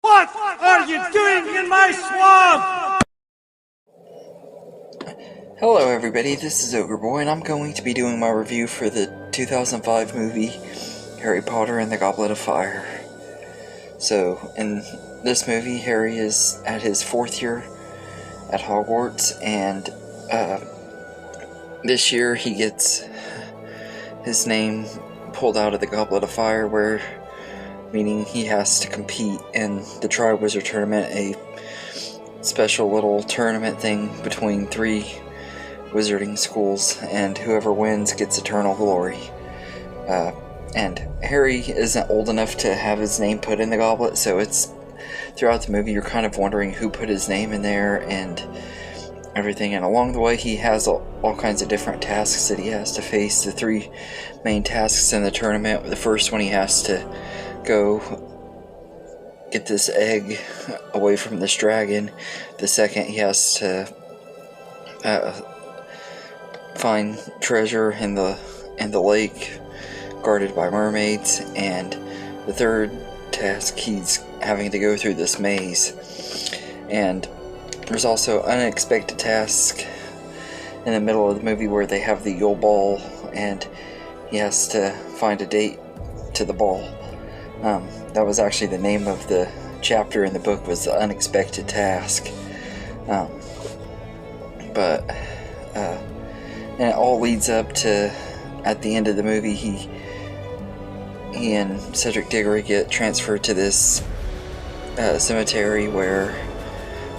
What are you doing in my swamp? Hello everybody, this is Ogre Boy, and I'm going to be doing my review for the 2005 movie Harry Potter and the Goblet of Fire. So, in this movie, Harry is at his 4th year at Hogwarts, and this year he gets his name pulled out of the Goblet of Fire, meaning he has to compete in the Triwizard Tournament, a special little tournament thing between 3 wizarding schools, and whoever wins gets eternal glory. And Harry isn't old enough to have his name put in the goblet, so it's throughout the movie you're kind of wondering who put his name in there and everything, and along the way he has all kinds of different tasks that he has to face. The 3 main tasks in the tournament: the first one, he has to go get this egg away from this dragon. The second, he has to find treasure in the lake guarded by mermaids, and the third task, he's having to go through this maze. And there's also unexpected tasks in the middle of the movie where they have the Yule Ball, and he has to find a date to the ball. That was actually the name of the chapter in the book, was the unexpected task. And it all leads up to, at the end of the movie, he and Cedric Diggory get transferred to this cemetery where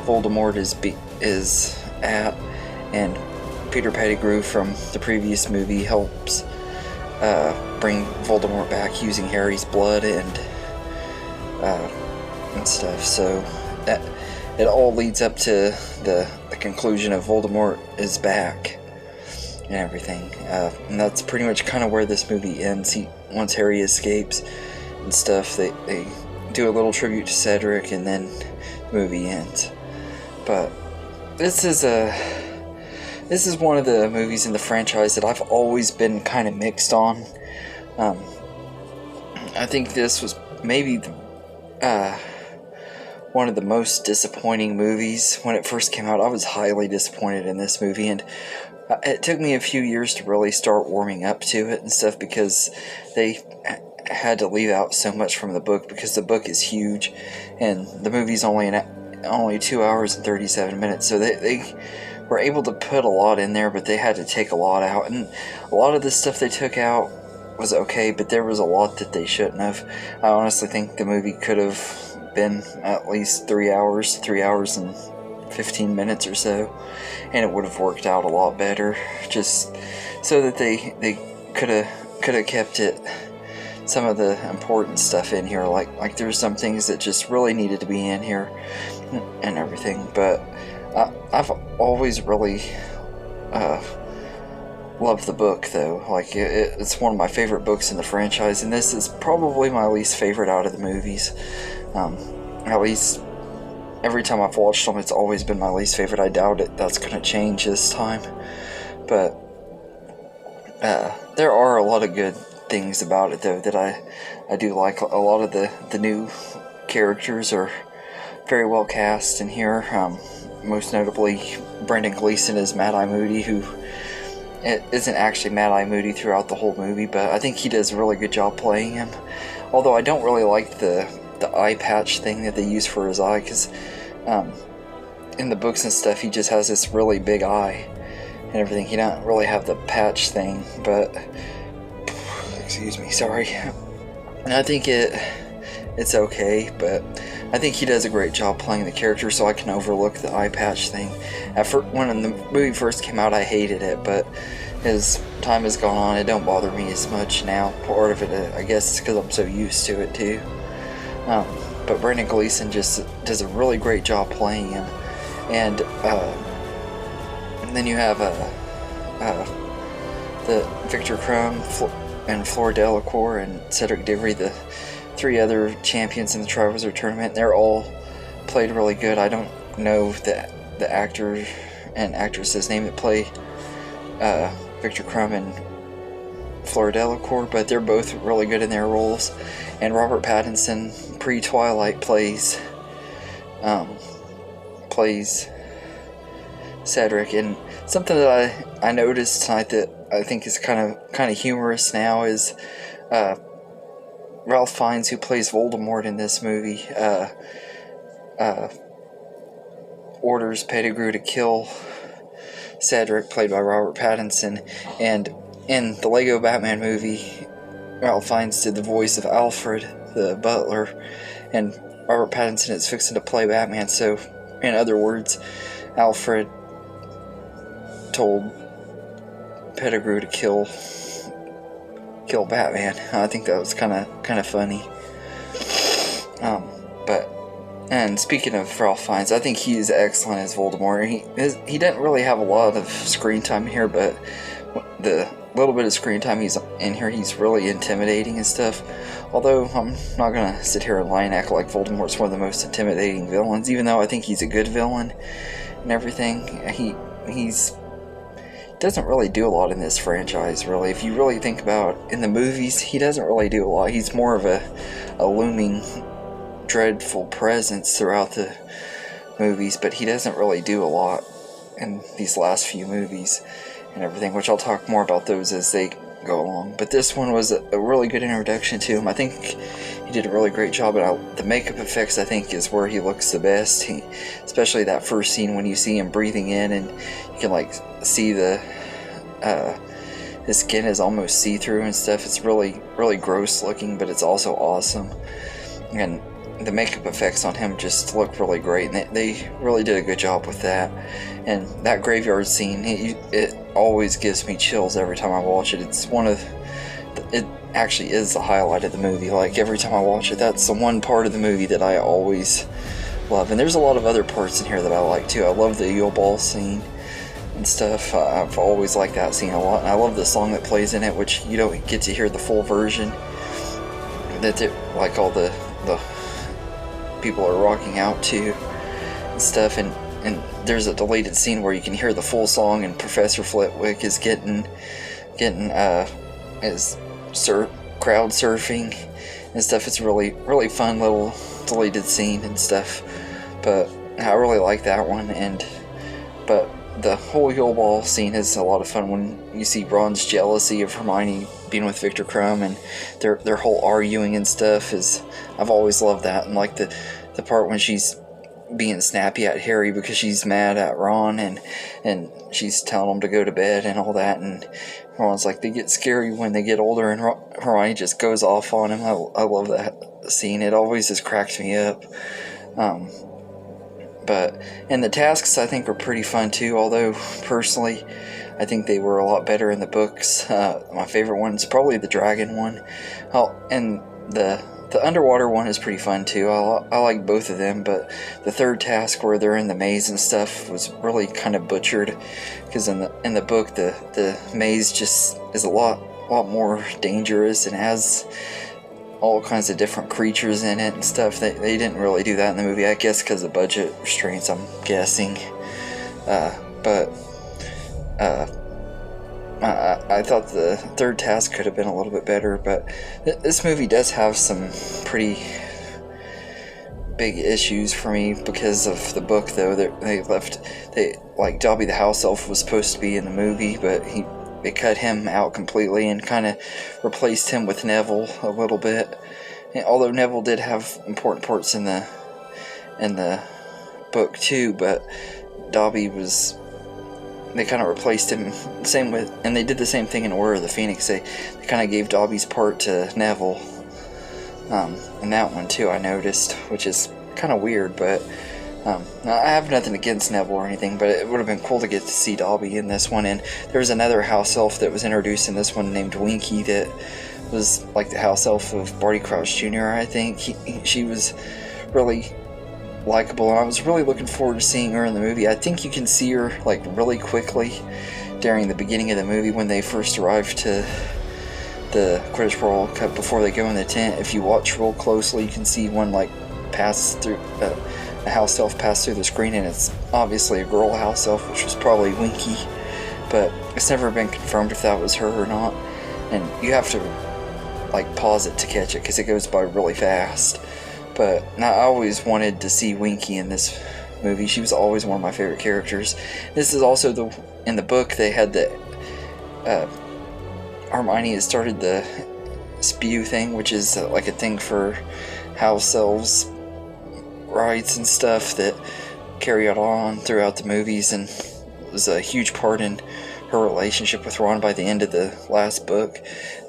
Voldemort is at, and Peter Pettigrew from the previous movie helps bring Voldemort back using Harry's blood and stuff. So that it all leads up to the conclusion of Voldemort is back and everything, and that's pretty much kind of where this movie ends. Once Harry escapes and stuff, they do a little tribute to Cedric, and then the movie ends. But this is one of the movies in the franchise that I've always been kind of mixed on. I think this was maybe one of the most disappointing movies. When it first came out, I was highly disappointed in this movie, and it took me a few years to really start warming up to it and stuff, because they had to leave out so much from the book, because the book is huge and the movie's only 2 hours and 37 minutes, so they were able to put a lot in there, but they had to take a lot out, and a lot of the stuff they took out was okay, but there was a lot that they shouldn't have. I honestly think the movie could have been at least 3 hours and 15 minutes or so, and it would have worked out a lot better, just so that they could have kept it, some of the important stuff in here, like there's some things that just really needed to be in here and everything. But I've always really loved the book, though. Like it's one of my favorite books in the franchise, and this is probably my least favorite out of the movies. At least every time I've watched them, it's always been my least favorite. I doubt that's going to change this time. But there are a lot of good things about it, though, that I do like. A lot of the new characters are very well cast in here. Most notably, Brendan Gleeson is Mad-Eye Moody, who isn't actually Mad-Eye Moody throughout the whole movie, but I think he does a really good job playing him. Although I don't really like the eye patch thing that they use for his eye, because in the books and stuff, he just has this really big eye and everything. He don't really have the patch thing, but excuse me, sorry. And I think it's okay, but I think he does a great job playing the character, so I can overlook the eye patch thing. When the movie first came out, I hated it, but as time has gone on, it don't bother me as much now. Part of it, I guess, is because I'm so used to it too. But Brendan Gleeson just does a really great job playing him, and then you have the Victor Crumb and Fleur Delacour and Cedric Diggory, the 3 other champions in the Triwizard Tournament. They're all played really good. I don't know the actor and actress's name that play Victor Crumb and Fleur Delacour, but they're both really good in their roles. And Robert Pattinson, pre-Twilight, plays plays Cedric. And something that I noticed tonight that I think is kind of humorous now is Ralph Fiennes, who plays Voldemort in this movie, orders Pettigrew to kill Cedric, played by Robert Pattinson. And in the Lego Batman movie, Ralph Fiennes did the voice of Alfred, the butler, and Robert Pattinson is fixing to play Batman. So, in other words, Alfred told Pettigrew to kill Batman. I think that was kind of funny. And speaking of Ralph Fiennes, I think he is excellent as Voldemort. He didn't really have a lot of screen time here, but the little bit of screen time he's in here, he's really intimidating and stuff. Although I'm not gonna sit here and lie and act like Voldemort's one of the most intimidating villains, even though I think he's a good villain and everything. He's doesn't really do a lot in this franchise, really. If you really think about in the movies, he doesn't really do a lot. He's more of a looming, dreadful presence throughout the movies, but he doesn't really do a lot in these last few movies and everything, which I'll talk more about those as they go along. But this one was a really good introduction to him. I think he did a really great job. And the makeup effects, I think, is where he looks the best. Especially that first scene when you see him breathing in and you can like see his skin is almost see-through and stuff. It's really, really gross looking, but it's also awesome. And the makeup effects on him just look really great, and they really did a good job with that. And that graveyard scene, it always gives me chills every time I watch it. It actually is the highlight of the movie. Like, every time I watch it, that's the one part of the movie that I always love. And there's a lot of other parts in here that I like too. I love the Yule Ball scene and stuff. I've always liked that scene a lot, and I love the song that plays in it, which you don't get to hear the full version. Like all the people are rocking out to and stuff, and there's a deleted scene where you can hear the full song, and Professor Flitwick is getting crowd surfing and stuff. It's really, really fun little deleted scene and stuff, but I really like that one. But the whole Yule Ball scene is a lot of fun when you see Ron's jealousy of Hermione being with Victor Crumb, and their whole arguing and stuff is, I've always loved that. And like the part when she's being snappy at Harry because she's mad at Ron, and she's telling him to go to bed and all that, and Ron's like, they get scary when they get older, and Hermione just goes off on him. I love that scene. It always just cracks me up. And the tasks, I think, were pretty fun too, although personally I think they were a lot better in the books. My favorite one's probably the dragon one. And the underwater one is pretty fun too. I like both of them, but the third task where they're in the maze and stuff was really kind of butchered, because in the book the maze just is a lot more dangerous and has all kinds of different creatures in it and stuff. They didn't really do that in the movie, I guess because of budget restraints, I'm guessing. I thought the third task could have been a little bit better, but this movie does have some pretty big issues for me because of the book, though. Like Dobby the house elf was supposed to be in the movie, but they cut him out completely and kind of replaced him with Neville a little bit. And although Neville did have important parts in the book too, but Dobby was, they kind of replaced him. And they did the same thing in Order of the Phoenix. They kind of gave Dobby's part to Neville in that one too, I noticed, which is kind of weird, but I have nothing against Neville or anything, but it would have been cool to get to see Dobby in this one. And there was another house elf that was introduced in this one named Winky that was like the house elf of Barty Crouch Jr., I think. She was really likable, and I was really looking forward to seeing her in the movie. I think you can see her like really quickly during the beginning of the movie when they first arrive to the Quidditch World Cup before they go in the tent. If you watch real closely, you can see one like pass through a house elf pass through the screen, and it's obviously a girl house elf, which was probably Winky, but it's never been confirmed if that was her or not. And you have to like pause it to catch it because it goes by really fast. But I always wanted to see Winky in this movie. She was always one of my favorite characters. This is also in the book they had the Hermione has started the spew thing, which is like a thing for house elves rights and stuff that carry on throughout the movies, and was a huge part in her relationship with Ron by the end of the last book.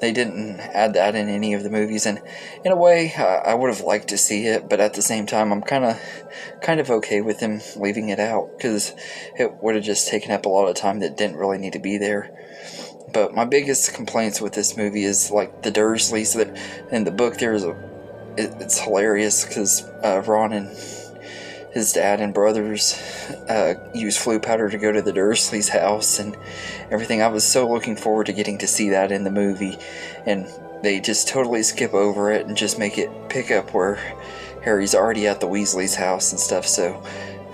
They didn't add that in any of the movies, and in a way I would have liked to see it, but at the same time I'm kind of okay with them leaving it out, because it would have just taken up a lot of time that didn't really need to be there. But my biggest complaints with this movie is like the Dursleys. That in the book it's hilarious because Ron and his dad and brothers use flu powder to go to the Dursleys' house and everything. I was so looking forward to getting to see that in the movie, and they just totally skip over it and just make it pick up where Harry's already at the Weasleys' house and stuff. So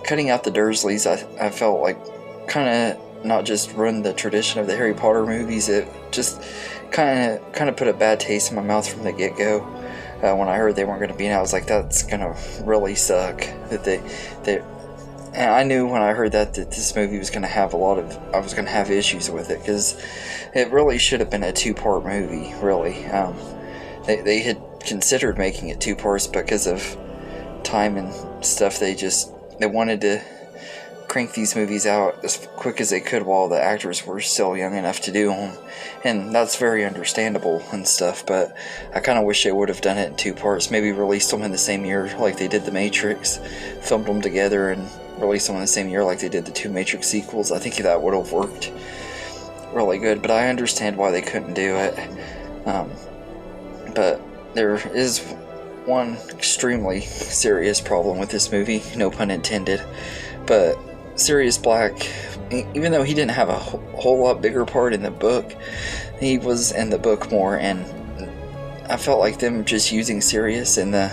cutting out the Dursleys, I felt like kind of not just ruined the tradition of the Harry Potter movies, it just kind of put a bad taste in my mouth from the get-go. When I heard they weren't going to be in it, I was like, that's going to really suck. And I knew when I heard that this movie was going to have I was going to have issues with it, because it really should have been a 2-part movie, really. They had considered making it 2 parts because of time and stuff. They wanted to crank these movies out as quick as they could while the actors were still young enough to do them, and that's very understandable and stuff. But I kind of wish they would have done it in 2 parts, maybe released them in the same year like they did The Matrix, filmed them together and released them in the same year like they did the 2 Matrix sequels. I think that would have worked really good, but I understand why they couldn't do it. But there is one extremely serious problem with this movie, no pun intended. But Sirius Black, even though he didn't have a whole lot bigger part in the book, he was in the book more, and I felt like them just using Sirius in the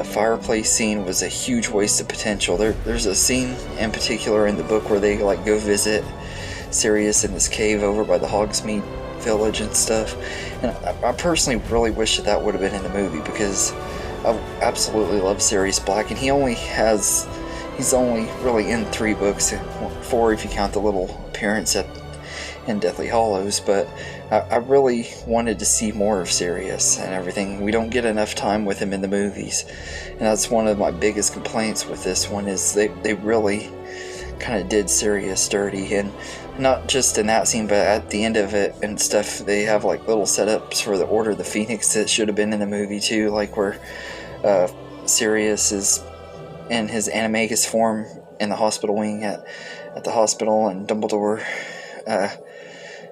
fireplace scene was a huge waste of potential. There's a scene in particular in the book where they like go visit Sirius in this cave over by the Hogsmeade village and stuff, and I personally really wish that would have been in the movie, because I absolutely love Sirius Black, and he's only really in 3 books, 4 if you count the little appearance in Deathly Hallows, but I really wanted to see more of Sirius and everything. We don't get enough time with him in the movies, and that's one of my biggest complaints with this one, is they really kind of did Sirius dirty, and not just in that scene, but at the end of it and stuff, they have like little setups for the Order of the Phoenix that should have been in the movie too, like where Sirius is in his animagus form in the hospital wing at the hospital, and Dumbledore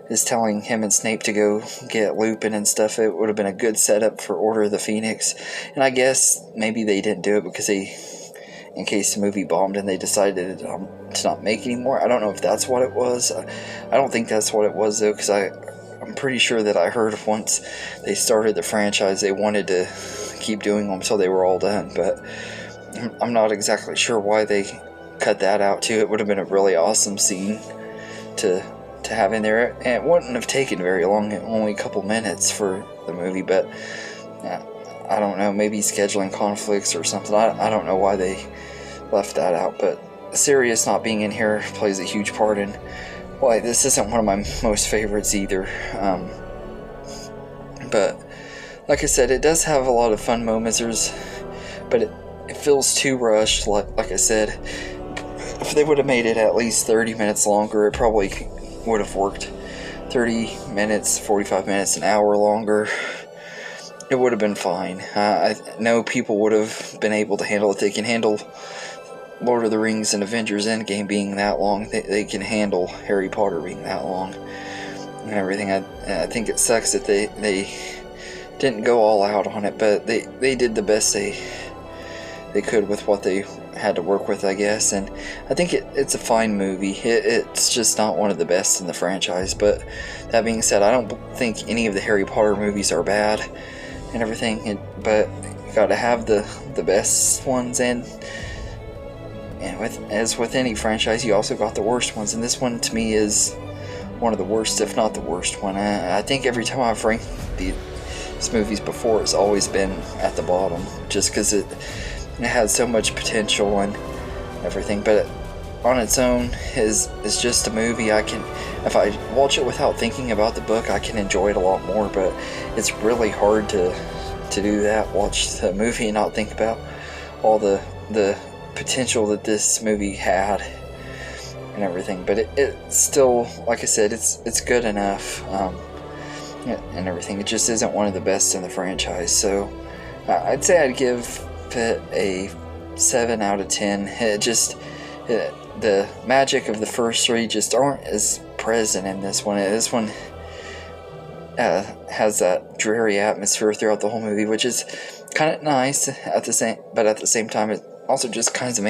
is telling him and Snape to go get Lupin and stuff. It would have been a good setup for Order of the Phoenix, and I guess maybe they didn't do it because in case the movie bombed and they decided to not make any more. I don't know if that's what it was. I don't think that's what it was though, because I'm pretty sure that I heard once they started the franchise they wanted to keep doing them until they were all done, but I'm not exactly sure why they cut that out too. It would have been a really awesome scene to have in there, and it wouldn't have taken very long, only a couple minutes for the movie, but I don't know, maybe scheduling conflicts or something. I don't know why they left that out, but Sirius not being in here plays a huge part in why this isn't one of my most favorites either. But like I said, it does have a lot of fun moments, but it feels too rushed. Like I said, if they would have made it at least 30 minutes longer, it probably would have worked. 30 minutes, 45 minutes, an hour longer, it would have been fine. I know people would have been able to handle it. They can handle Lord of the Rings and Avengers Endgame being that long. They can handle Harry Potter being that long and everything. I think it sucks that they didn't go all out on it, but they did the best they could with what they had to work with, I guess. And I think it's a fine movie. It's just not one of the best in the franchise, but that being said, I don't think any of the Harry Potter movies are bad and everything, but you gotta have the best ones, and as with any franchise, you also got the worst ones, and this one to me is one of the worst, if not the worst one. I think every time I've ranked movies before, it's always been at the bottom, just because it had so much potential and everything. But on its own is just a movie. If I watch it without thinking about the book, I can enjoy it a lot more. But it's really hard to do that. Watch the movie and not think about all the potential that this movie had and everything. But it still, like I said, it's good enough. And everything. It just isn't one of the best in the franchise. So I'd say I'd give it a 7 out of 10. The magic of the first 3 just aren't as present in this one. This one has that dreary atmosphere throughout the whole movie, which is kind of nice but at the same time it also just kind of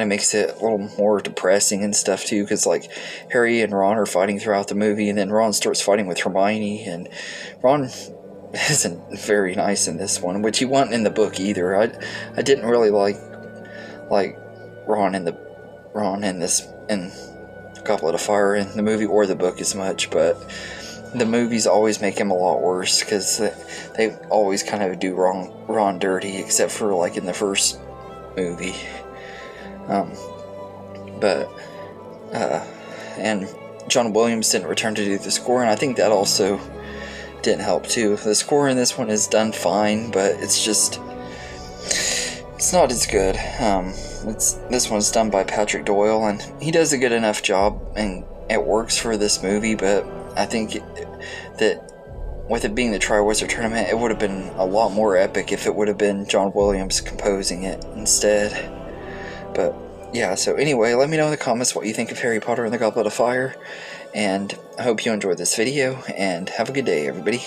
makes it a little more depressing and stuff too, because like Harry and Ron are fighting throughout the movie, and then Ron starts fighting with Hermione, and Ron isn't very nice in this one, which he wasn't in the book either. I didn't really like Ron in Goblet of Fire in the movie or the book as much, but the movies always make him a lot worse because they always kind of do Ron dirty, except for like in the first movie. And John Williams didn't return to do the score, and I think that also didn't help too. The score in this one is done fine, but it's not as good. This one's done by Patrick Doyle, and he does a good enough job, and it works for this movie. But I think that with it being the Triwizard Tournament, it would have been a lot more epic if it would have been John Williams composing it instead. But yeah, so anyway, let me know in the comments what you think of Harry Potter and the Goblet of Fire, and I hope you enjoyed this video, and have a good day, everybody.